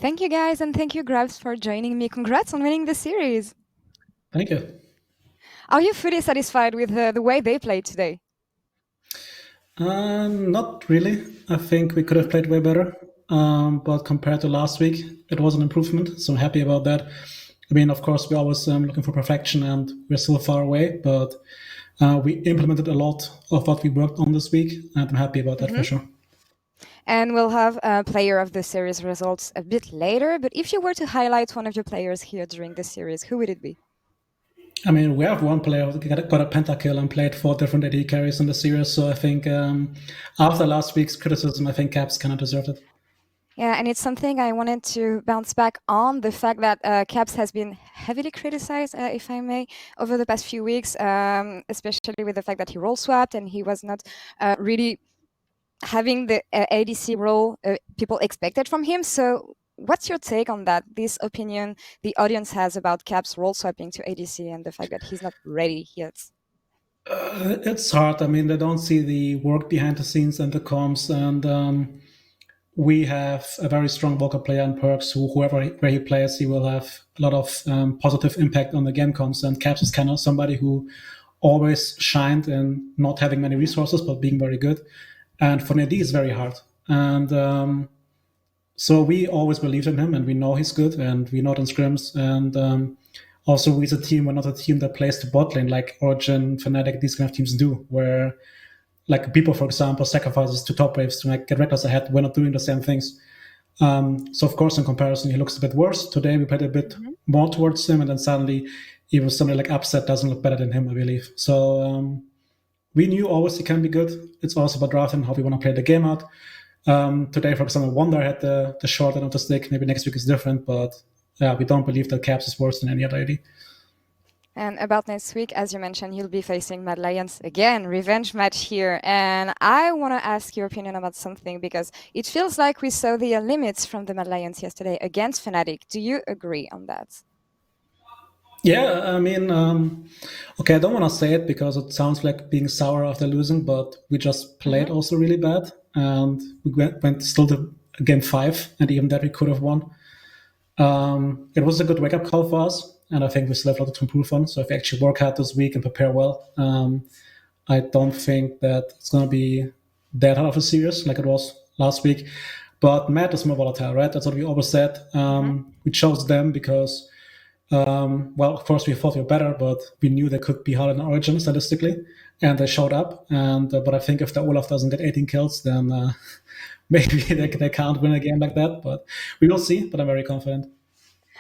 Thank you guys, and thank you Grabbz for joining me. Congrats on winning the series. Thank you. Are you fully satisfied with the way they played today? Not really. I think we could have played way better. But compared to last week, it was an improvement. So I'm happy about that. I mean, of course, we're always looking for perfection and we're still far away, but we implemented a lot of what we worked on this week. And I'm happy about that for sure. And we'll have player of the series results a bit later. But if you were to highlight one of your players here during the series, who would it be? I mean, we have one player who got a pentakill and played 4 different AD carries in the series. So I think after last week's criticism, I think Caps kind of deserved it. Yeah, and it's something I wanted to bounce back on, the fact that Caps has been heavily criticized, if I may, over the past few weeks, especially with the fact that he role swapped and he was not really having the ADC role people expected from him. So what's your take on that, this opinion the audience has about Caps role swapping to ADC and the fact that he's not ready yet? It's hard. I mean, they don't see the work behind the scenes and the comms, and we have a very strong vocal player in Perks who, where he plays, he will have a lot of positive impact on the game comms. And Caps is kind of somebody who always shined in not having many resources, but being very good. And for AD, it's very hard. And so we always believed in him, and we know he's good, and we know it in scrims. And also, we as a team, we're not a team that plays the bot lane like Origin, Fnatic, these kind of teams do, where like people, for example, sacrifices to top waves to like, get reckless ahead. We're not doing the same things. So of course, in comparison, he looks a bit worse. Today, we played a bit more towards him, and then suddenly, even somebody like Upset doesn't look better than him, I believe. So we knew always he can be good. It's also about drafting how we want to play the game out. Today, for example, Wonder had the short end of the stick. Maybe next week is different, but yeah, we don't believe that Caps is worse than any other AD. And about next week, as you mentioned, you'll be facing Mad Lions again, revenge match here. And I want to ask your opinion about something because it feels like we saw the limits from the Mad Lions yesterday against Fnatic. Do you agree on that? Yeah, I mean, okay, I don't want to say it because it sounds like being sour after losing, but we just played also really bad, and we went still to game 5, and even that we could have won. It was a good wake-up call for us, and I think we still have a lot to improve on. So if we actually work hard this week and prepare well, I don't think that it's going to be that hard of a series like it was last week. But Matt is more volatile, right? That's what we always said. We chose them because, well, of course we thought we were better, but we knew they could be harder than Origin statistically, and they showed up. And but I think if the Olaf doesn't get 18 kills, then maybe they can't win a game like that. But we will see. But I'm very confident.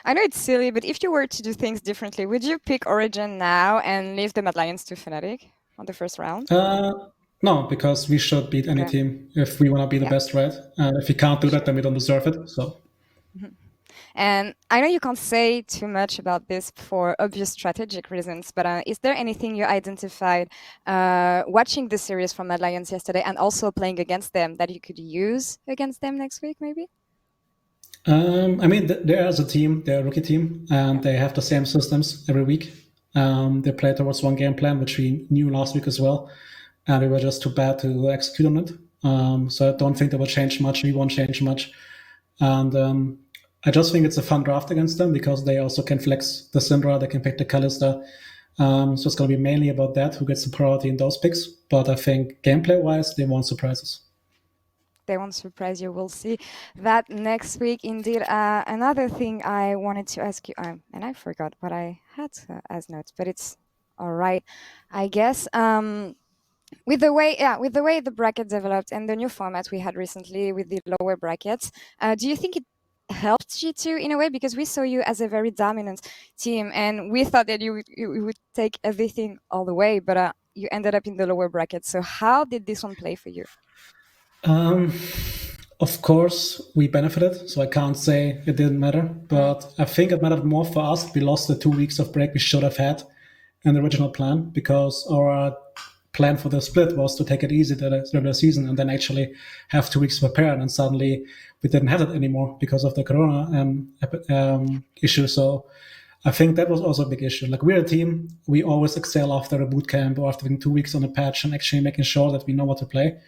I know it's silly, but if you were to do things differently, would you pick Origin now and leave the Mad Lions to Fnatic on the first round? No, because we should beat any team if we want to be the best, right? If we can't do that, then we don't deserve it. So. And I know you can't say too much about this for obvious strategic reasons, but is there anything you identified watching the series from Mad Lions yesterday and also playing against them that you could use against them next week, maybe? I mean, they're as a team, they're a rookie team, and they have the same systems every week. They play towards one game plan, which we knew last week as well, and we were just too bad to execute on it. So I don't think they will change much. We won't change much. And I just think it's a fun draft against them because they also can flex the Syndra, they can pick the Kalista. So it's going to be mainly about that, who gets the priority in those picks. But I think gameplay-wise, they won't surprise us. They won't surprise you. We'll see that next week. Indeed, another thing I wanted to ask you, and I forgot what I had as notes, but it's all right, I guess. With the way the bracket developed and the new format we had recently with the lower brackets, do you think it helped G2 in a way? Because we saw you as a very dominant team, and we thought that you would take everything all the way, but you ended up in the lower bracket. So how did this one play for you? Of course, we benefited, so I can't say it didn't matter. But I think it mattered more for us. We lost the 2 weeks of break we should have had in the original plan, because our plan for the split was to take it easy the regular season and then actually have 2 weeks to prepare. And suddenly we didn't have it anymore because of the Corona issue. So I think that was also a big issue. Like, we're a team, we always excel after a boot camp or after 2 weeks on a patch and actually making sure that we know what to play.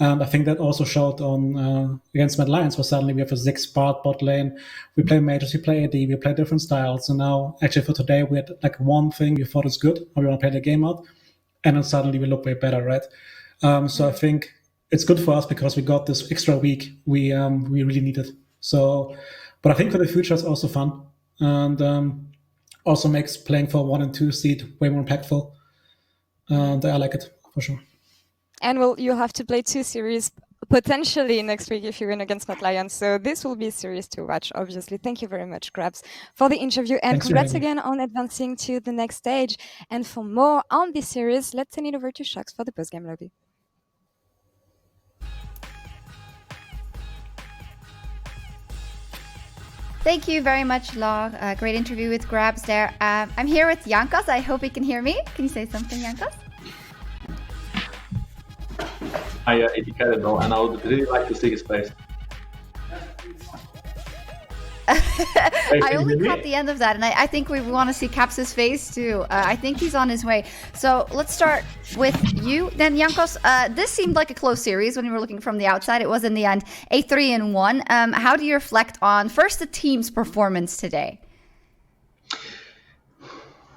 And I think that also showed on against Mad Lions, where suddenly we have a 6-part bot lane. We play mages, we play AD, we play different styles. And now, actually, for today, we had like one thing we thought is good, or we want to play the game out, and then suddenly we look way better, right? So I think it's good for us because we got this extra week we really needed. So, but I think for the future, it's also fun, and also makes playing for 1 and 2 seed way more impactful. And I like it for sure. And you'll have to play 2 series potentially next week if you win against Mad Lions. So this will be a series to watch, obviously. Thank you very much, Grabbz, for the interview. And Thanks congrats again on advancing to the next stage. And for more on this series, let's send it over to Shux for the post-game lobby. Thank you very much, Laure. Great interview with Grabbz there. I'm here with Jankos. I hope he can hear me. Can you say something, Jankos? I educated though, and I would really like to see his face. I only caught the end of that, and I think we want to see Caps's face too. I think he's on his way. So let's start with you then, Jankos. This seemed like a close series when you were looking from the outside. It was in the end a 3-1. How do you reflect on first the team's performance today?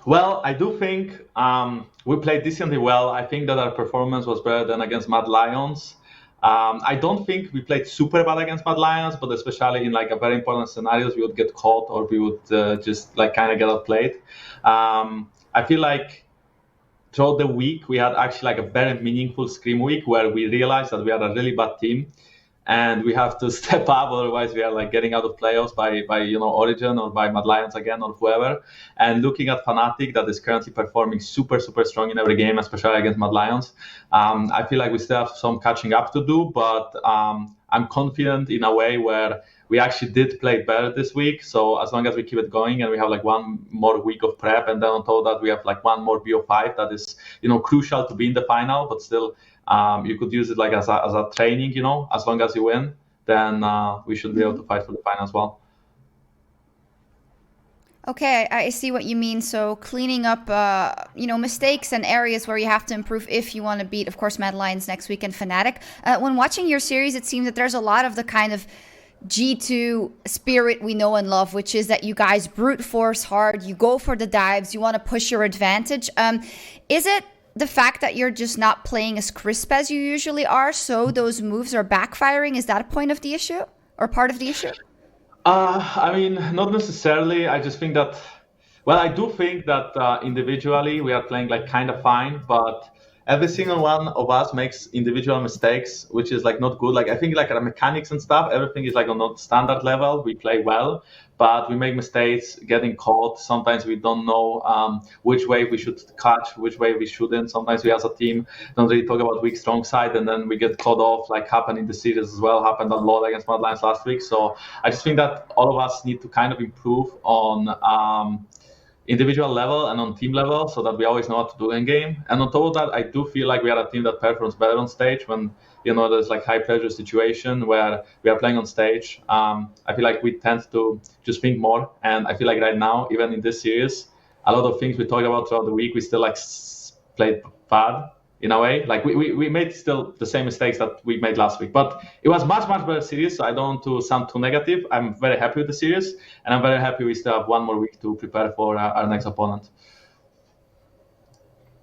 Well, I do think we played decently well. I think that our performance was better than against Mad Lions. I don't think we played super bad against Mad Lions, but especially in like a very important scenarios, we would get caught or we would just like kind of get outplayed. I feel like throughout the week, we had actually like a very meaningful scrim week where we realized that we had a really bad team. And we have to step up, otherwise we are like getting out of playoffs by Origin or by Mad Lions again or whoever. And looking at Fnatic, that is currently performing super strong in every game, especially against Mad Lions. I feel like we still have some catching up to do, but I'm confident in a way where we actually did play better this week. So as long as we keep it going and we have like one more week of prep, and then on top of that we have like one more BO5 that is crucial to be in the final, but still. You could use it like as a training, as long as you win, then we should be able to fight for the final as well. Okay, I see what you mean. So cleaning up, mistakes and areas where you have to improve if you want to beat, of course, Mad Lions next week and Fnatic. When watching your series, it seems that there's a lot of the kind of G2 spirit we know and love, which is that you guys brute force hard, you go for the dives, you want to push your advantage. Is it the fact that you're just not playing as crisp as you usually are, so those moves are backfiring? Is that a point of the issue or part of the issue? I mean, not necessarily. I just think that, well, I do think that individually we are playing like kind of fine, but every single one of us makes individual mistakes, which is like not good. Like I think like our mechanics and stuff, everything is like on a standard level. We play well, but we make mistakes getting caught. Sometimes we don't know which way we should catch, which way we shouldn't. Sometimes we as a team don't really talk about weak, strong side, and then we get caught off, like happened in the series as well, happened a lot against Mad Lions last week. So I just think that all of us need to kind of improve on individual level and on team level so that we always know what to do in game. And on top of that, I do feel like we are a team that performs better on stage when there's like high pressure situation where we are playing on stage. I feel like we tend to just think more, and I feel like right now, even in this series, a lot of things we talk about throughout the week, we still like played bad in a way. Like we made still the same mistakes that we made last week, but it was much better series. So I don't want to sound too negative. I'm very happy with the series, and I'm very happy we still have one more week to prepare for our next opponent.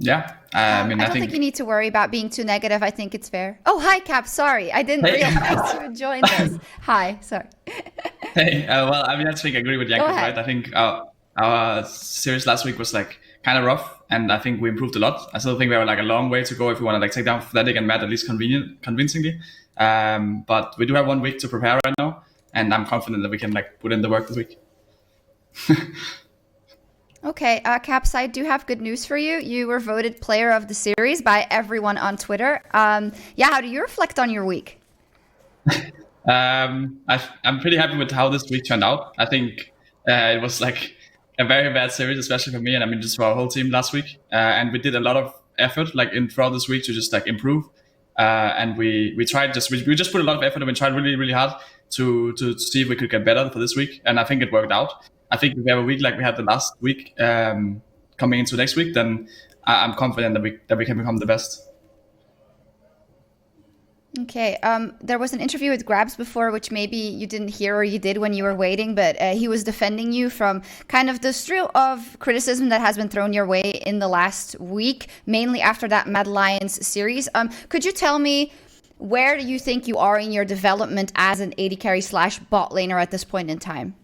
Yeah, I don't think you need to worry about being too negative. I think it's fair. Oh, hi, Cap. Sorry, I didn't realize you would join us. Hi, sorry. Hey, well, I think I agree with Jankos, right? I think our series last week was like kind of rough, and I think we improved a lot. I still think we have like a long way to go if we want to like take down Fnatic and Matt at least convincingly. But we do have 1 week to prepare right now, and I'm confident that we can like put in the work this week. Okay, Caps, I do have good news for you. You were voted player of the series by everyone on Twitter. How do you reflect on your week? I'm pretty happy with how this week turned out. I think it was like a very bad series, especially for me, and I mean just for our whole team last week. And we did a lot of effort like throughout this week to just like improve. And we tried we just put a lot of effort and we tried really, really hard to see if we could get better for this week. And I think it worked out. I think if we have a week like we had the last week coming into next week, then I'm confident that we can become the best. Okay. There was an interview with Grabbz before, which maybe you didn't hear or you did when you were waiting, but he was defending you from kind of the stream of criticism that has been thrown your way in the last week, mainly after that Mad Lions series. Could you tell me where do you think you are in your development as an AD carry / bot laner at this point in time?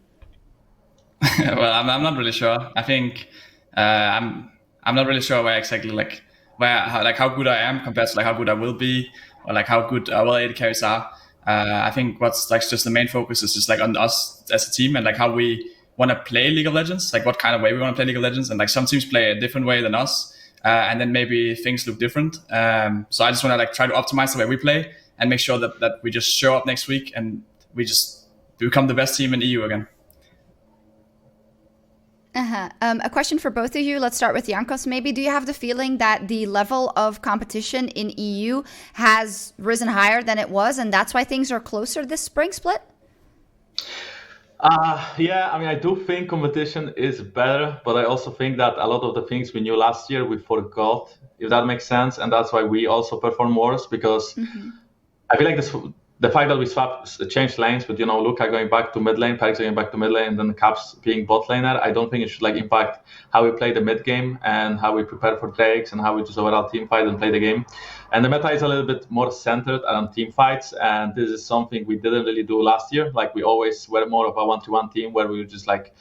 Well, I'm not really sure. I think I'm not really sure where exactly how good I am compared to like how good I will be, or like how good well AD carries are. I think what's like just the main focus is just like on us as a team and like how we want to play League of Legends, like what kind of way we want to play League of Legends, and like some teams play a different way than us, and then maybe things look different. So I just want to like try to optimize the way we play and make sure that we just show up next week and we just become the best team in EU again. A question for both of you. Let's start with Jankos. Maybe do you have the feeling that the level of competition in EU has risen higher than it was, and that's why things are closer this spring split? Yeah, I mean, I do think competition is better, but I also think that a lot of the things we knew last year we forgot, if that makes sense, and that's why we also perform worse, because I feel like the fact that we changed lanes with, Luca going back to mid lane, Perix going back to mid lane, and then Caps being bot laner, I don't think it should like impact how we play the mid game and how we prepare for Drakes and how we just overall team fight and play the game. And the meta is a little bit more centered around team fights, and this is something we didn't really do last year. Like we always were more of a 1-to-1 team where we would just like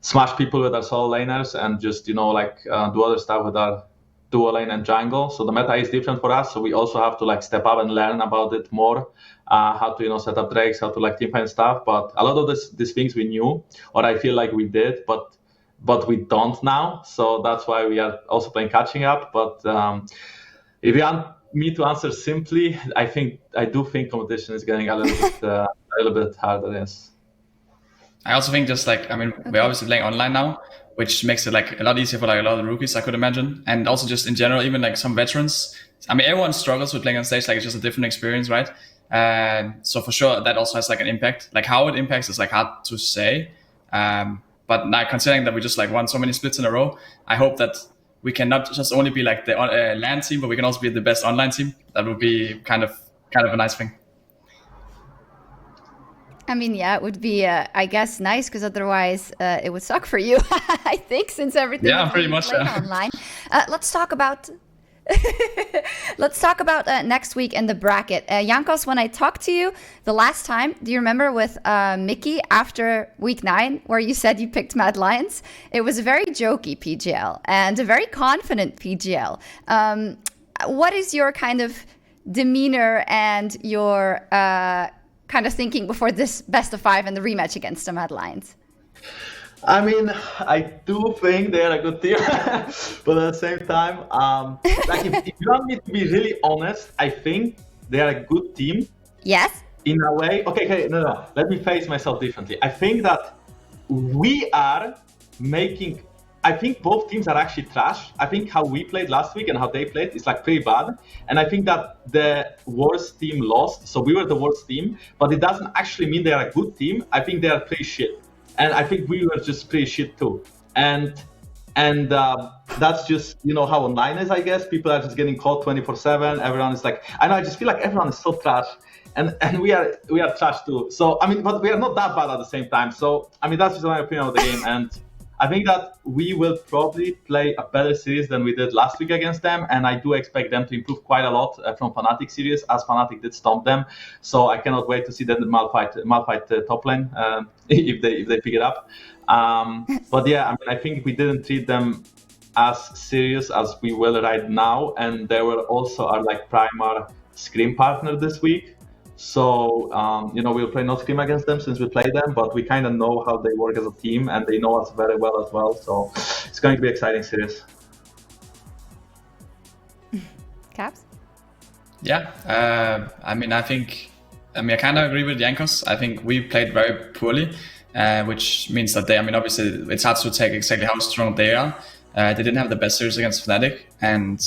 smash people with our solo laners and just, do other stuff with our duo lane and jungle. So the meta is different for us. So we also have to like step up and learn about it more, how to set up Drakes, how to like team fight stuff. But a lot of these things we knew, or I feel like we did, but we don't now. So that's why we are also playing catching up. But if you want me to answer simply, I do think competition is getting a little bit harder. Yes. I also think just like, we're obviously playing online now, which makes it like a lot easier for like a lot of the rookies, I could imagine. And also just in general, even like some veterans. Everyone struggles with playing on stage, like it's just a different experience, right? So for sure, that also has like an impact. Like how it impacts is like hard to say. But now considering that we just like won so many splits in a row, I hope that we can not just only be like the LAN team, but we can also be the best online team. That would be kind of a nice thing. Yeah, it would be, I guess, nice, because otherwise it would suck for you, I think, since everything is pretty much online. Let's talk about next week in the bracket. Jankos, when I talked to you the last time, do you remember with Mickey after week 9, where you said you picked Mad Lions? It was a very jokey PGL and a very confident PGL. What is your kind of demeanor and your kind of thinking before this best of 5 and the rematch against the Mad Lions? I do think they are a good team, but at the same time, like if you want me to be really honest, I think they are a good team. Yes. In a way. Okay, no. Let me face myself differently. I think that we are making. I think both teams are actually trash. I think how we played last week and how they played is like pretty bad. And I think that the worst team lost. So we were the worst team, but it doesn't actually mean they are a good team. I think they are pretty shit. And I think we were just pretty shit too. And that's just, how online is, I guess. People are just getting caught 24/7. Everyone is like, I just feel like everyone is so trash. And we are trash too. So, but we are not that bad at the same time. So, that's just my opinion of the game. And I think that we will probably play a better series than we did last week against them, and I do expect them to improve quite a lot from Fnatic series, as Fnatic did stomp them. So I cannot wait to see them Malphite top lane if they pick it up. But yeah, I think we didn't treat them as serious as we will right now, and they were also our like primary scrim partner this week. So, we'll play no scrim against them since we play them, but we kind of know how they work as a team, and they know us very well as well. So it's going to be an exciting series. Caps? Yeah, I kind of agree with Jankos. I think we played very poorly, which means that obviously it's hard to take exactly how strong they are. They didn't have the best series against Fnatic, and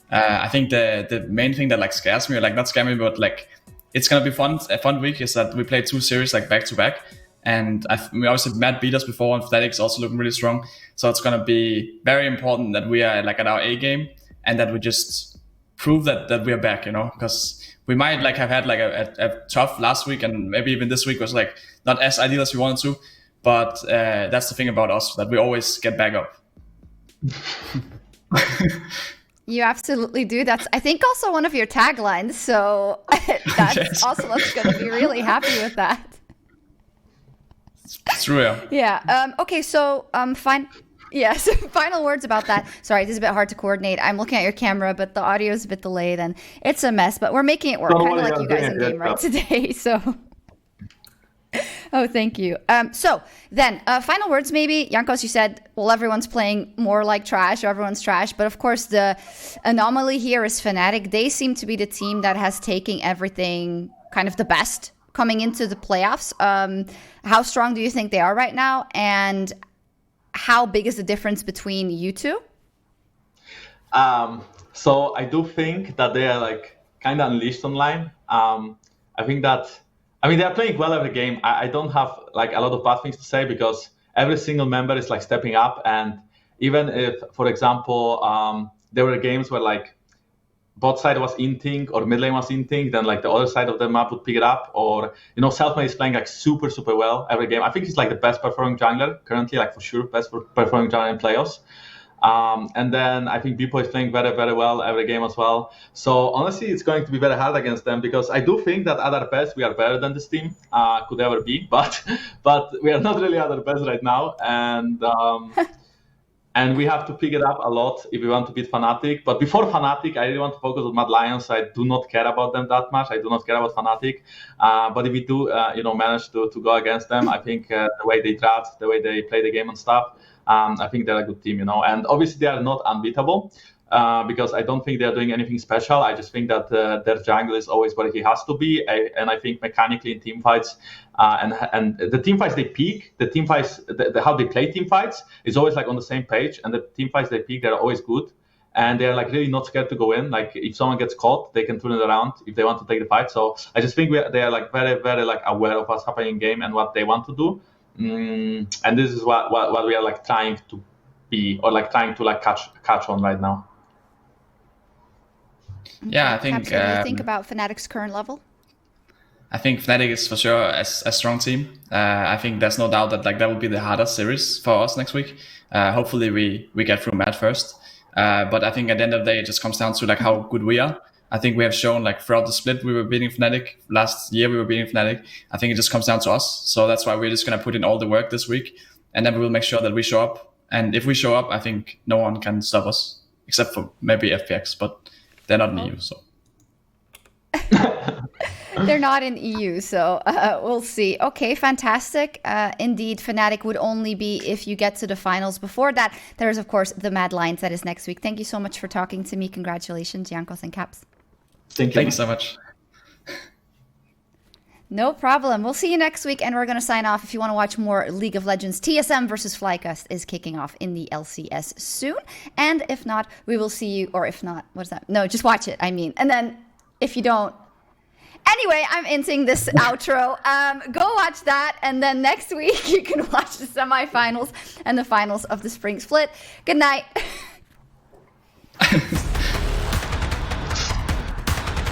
I think the main thing that like scares me, or like not scare me, but like it's gonna be a fun week, is that we played 2 series like back to back, and we obviously Matt beat us before, and Fnatic is also looking really strong. So it's gonna be very important that we are like at our A game, and that we just prove that we're back, because we might like have had like a tough last week, and maybe even this week was like not as ideal as we wanted to. But that's the thing about us, that we always get back up. You absolutely do. That's, I think, also one of your taglines. So that's Yes. Ocelot's going to be really happy with that. It's true, yeah. Yeah. Okay. So yes. Final words about that. Sorry, this is a bit hard to coordinate. I'm looking at your camera, but the audio is a bit delayed and it's a mess. But we're making it work, kind of like you guys in game right today. So. Oh, thank you. So then, final words maybe. Jankos, you said, well, everyone's playing more like trash, or everyone's trash. But of course, the anomaly here is Fnatic. They seem to be the team that has taken everything kind of the best coming into the playoffs. How strong do you think they are right now? And how big is the difference between you two? So I do think that they are like kind of unleashed online. I think that, they are playing well every game. I don't have like a lot of bad things to say because every single member is like stepping up. And even if, for example, there were games where like bot side was inting or mid lane was inting, then like the other side of the map would pick it up. Or, Selfmade is playing like super, super well every game. I think he's like the best performing jungler currently, like for sure, best performing jungler in playoffs. And then I think Bipo is playing very, very well every game as well. So honestly, it's going to be very hard against them because I do think that at our best, we are better than this team could ever be. But we are not really at our best right now. And we have to pick it up a lot if we want to beat Fnatic. But before Fnatic, I really want to focus on Mad Lions. I do not care about them that much. I do not care about Fnatic. But if we do, manage to go against them, I think the way they draft, the way they play the game and stuff, I think they're a good team, And obviously they are not unbeatable because I don't think they're doing anything special. I just think that their jungle is always where he has to be. And I think mechanically in team fights and the team fights they peak, the team fights, how they play team fights is always like on the same page. And the team fights they peak, they're always good. And they're like really not scared to go in. Like if someone gets caught, they can turn it around if they want to take the fight. So I just think they are like very, very like aware of what's happening in game and what they want to do. And this is what we are like trying to be, or like trying to like catch on right now. Yeah, I think. What do you think about Fnatic's current level? I think Fnatic is for sure a strong team. I think there's no doubt that like that will be the hardest series for us next week. Hopefully we get through Mad first. But I think at the end of the day, it just comes down to like how good we are. I think we have shown like throughout the split, we were beating Fnatic. Last year, we were beating Fnatic. I think it just comes down to us. So that's why we're just going to put in all the work this week. And then we will make sure that we show up. And if we show up, I think no one can stop us, except for maybe FPX, but they're not in EU, so. They're not in EU, so we'll see. Okay, fantastic. Indeed, Fnatic would only be if you get to the finals. Before that, there is, of course, the Mad Lions that is next week. Thank you so much for talking to me. Congratulations, Jankos and Caps. Thank you so much. No problem. We'll see you next week, and we're going to sign off. If you want to watch more League of Legends, TSM versus Flycast is kicking off in the LCS soon. And if not, we will see you, or if not, what's that? No, just watch it, I mean. And then if you don't, anyway, I'm ending this outro. Go watch that, and then next week you can watch the semifinals and the finals of the spring split. Good night.